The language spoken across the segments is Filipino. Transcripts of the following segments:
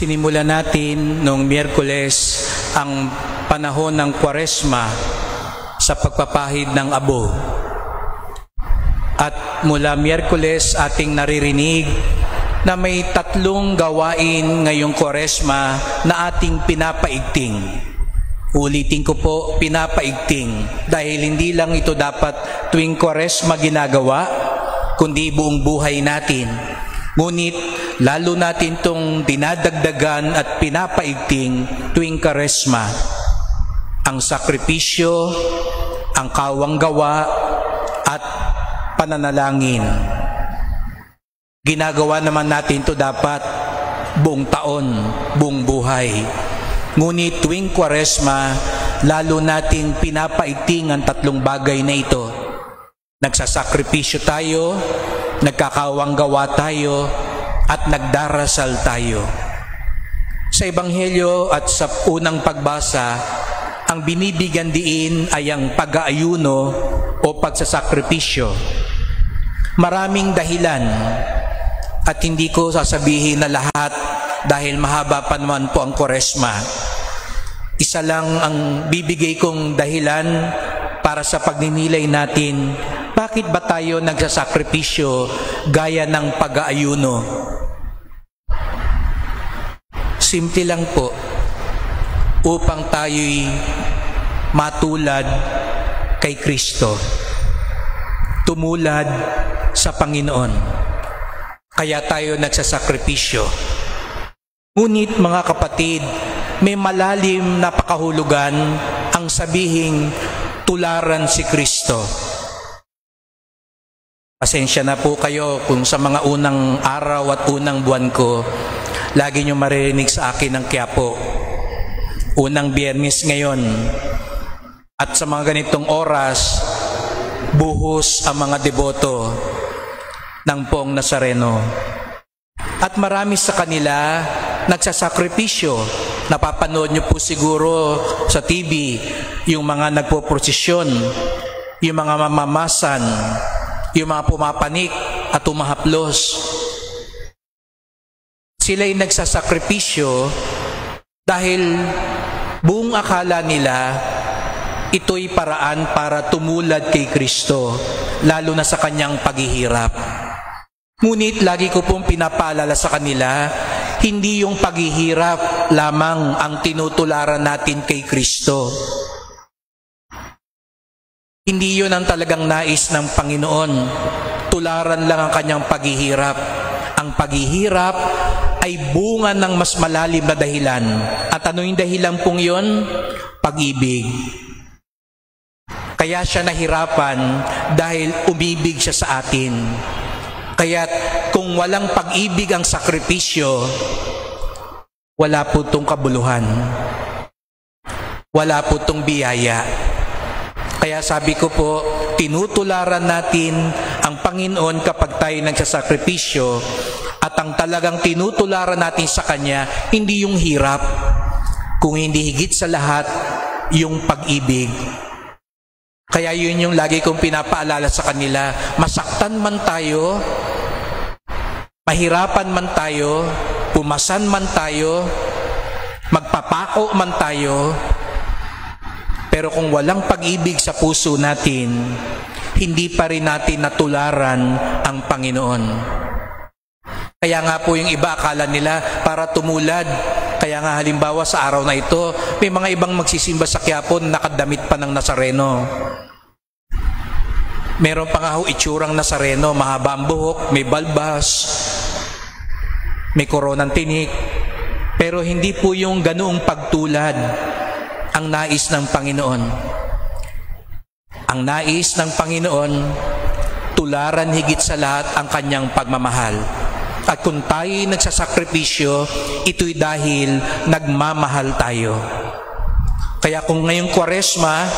Sinimulan natin noong Miyerkules ang panahon ng Kwaresma sa pagpapahid ng abo. At mula Miyerkules ating naririnig na may 3 gawain ngayong Kwaresma na ating pinapaigting. Ulitin ko po, pinapaigting. Dahil hindi lang ito dapat tuwing Kwaresma ginagawa, kundi buong buhay natin. Ngunit lalo natin itong dinadagdagan at pinapaigting tuwing Kwaresma. Ang sakripisyo, ang kawang gawa, at pananalangin. Ginagawa naman natin ito dapat buong taon, buong buhay. Ngunit tuwing Kwaresma, lalo natin pinapaigting ang 3 bagay na ito. Nagsasakripisyo tayo, nagkakawang gawa tayo, at nagdarasal tayo. Sa Ebanghelyo at sa unang pagbasa, ang binibigyan diin ay ang pag-aayuno o pagsasakripisyo. Maraming dahilan at hindi ko sasabihin na lahat dahil mahaba pa naman po ang Kwaresma. Isa lang ang bibigay kong dahilan para sa pagninilay natin, bakit ba tayo nagsasakripisyo gaya ng pag-aayuno? Simple lang po, upang tayo'y matulad kay Kristo, tumulad sa Panginoon. Kaya tayo nagsasakripisyo. Ngunit mga kapatid, may malalim na pakahulugan ang sabihing tularan si Kristo. Pasensya na po kayo kung sa mga unang araw at unang buwan ko, lagi nyo maririnig sa akin ng Quiapo. Unang Biyernes ngayon. At sa mga ganitong oras, buhos ang mga deboto ng Poong Nazareno. At marami sa kanila nagsasakripisyo. Napapanood nyo po siguro sa TV yung mga nagpo-prosesyon, yung mga mamamasan, yung mga pumapanik at umahaplos. Sila'y nagsasakripisyo dahil buong akala nila ito'y paraan para tumulad kay Kristo, lalo na sa kanyang paghihirap. Ngunit lagi ko pong pinapaalala sa kanila, hindi yung paghihirap lamang ang tinutularan natin kay Kristo. Hindi yun ang talagang nais ng Panginoon. Tularan lang ang kanyang paghihirap. Ang paghihirap ay bunga ng mas malalim na dahilan. At ano yung dahilan pong yun? Pag-ibig. Kaya siya nahirapan dahil umibig siya sa atin. Kaya't kung walang pag-ibig ang sakripisyo, wala po itong kabuluhan. Wala po itong biyaya. Kaya sabi ko po, tinutularan natin ang Panginoon kapag tayo nagsasakripisyo, at ang talagang tinutularan natin sa Kanya, hindi yung hirap, kung hindi higit sa lahat, yung pag-ibig. Kaya yun yung lagi kong pinapaalala sa kanila, masaktan man tayo, mahirapan man tayo, pumasan man tayo, magpapako man tayo, pero kung walang pag-ibig sa puso natin, hindi pa rin natin natularan ang Panginoon. Kaya nga po yung iba akala nila para tumulad. Kaya nga halimbawa sa araw na ito, may mga ibang magsisimba sa Quiapo nakadamit pa ng Nazareno. Meron pa nga ho itsurang Nazareno, mahaba ang buhok, may balbas, may koronang tinik. Pero hindi po yung ganoong pagtulad ang nais ng Panginoon. Ang nais ng Panginoon, tularan higit sa lahat ang kanyang pagmamahal. At kung tayo'y nagsasakripisyo, ito'y dahil nagmamahal tayo. Kaya kung ngayong Kwaresma,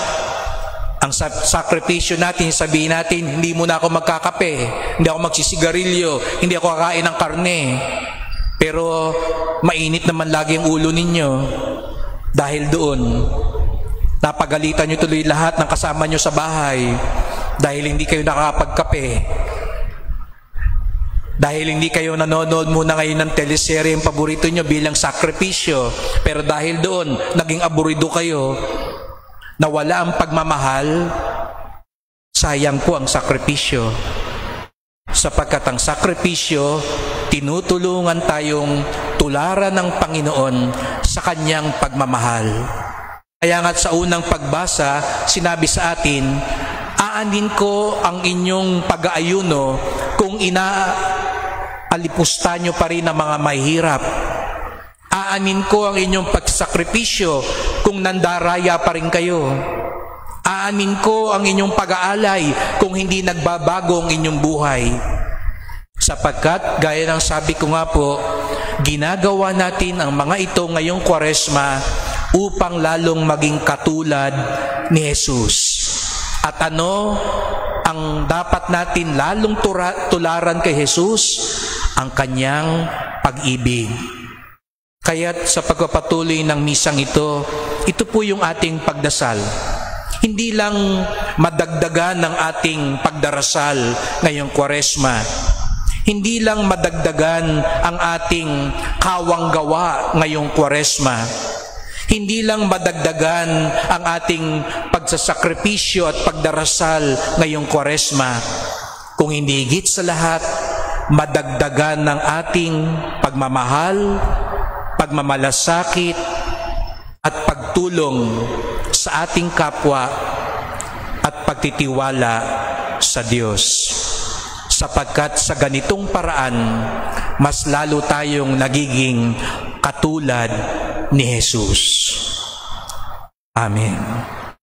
ang sakripisyo natin, sabihin natin, hindi muna ako magkakape, hindi ako magsisigarilyo, hindi ako kakain ng karne. Pero mainit naman lagi ang ulo ninyo. Dahil doon, napagalitan nyo tuloy lahat ng kasama nyo sa bahay dahil hindi kayo nakakapagkape. Dahil hindi kayo nanonood muna ngayon ng teleserye yung paborito nyo bilang sakripisyo, pero dahil doon naging aburido kayo, nawala ang pagmamahal, sayang po ang sakripisyo. Sapagkat ang sakripisyo, tinutulungan tayong tularan ng Panginoon sa kanyang pagmamahal. Kaya nga't sa unang pagbasa, sinabi sa atin, aanin ko ang inyong pag-aayuno kung alipusta nyo pa rin ang mga mahihirap. Aanin ko ang inyong pagsakripisyo kung nandaraya pa rin kayo. Aanin ko ang inyong pag-aalay kung hindi nagbabago ang inyong buhay. Sapagkat, gaya ng sabi ko nga po, ginagawa natin ang mga ito ngayong Kwaresma upang lalong maging katulad ni Jesus. At ano ang dapat natin lalong tularan kay Jesus? Ang kanyang pag-ibig. Kaya't sa pagpapatuloy ng misang ito po yung ating pagdasal. Hindi lang madagdagan ng ating pagdarasal ngayong Kwaresma. Hindi lang madagdagan ang ating kawang gawa ngayong Kwaresma. Hindi lang madagdagan ang ating pagsasakripisyo at pagdarasal ngayong Kwaresma. Kung hindi higit sa lahat, madagdagan ng ating pagmamahal, pagmamalasakit, at pagtulong sa ating kapwa at pagtitiwala sa Diyos. Sapagkat sa ganitong paraan, mas lalo tayong nagiging katulad ni Jesus. Amen.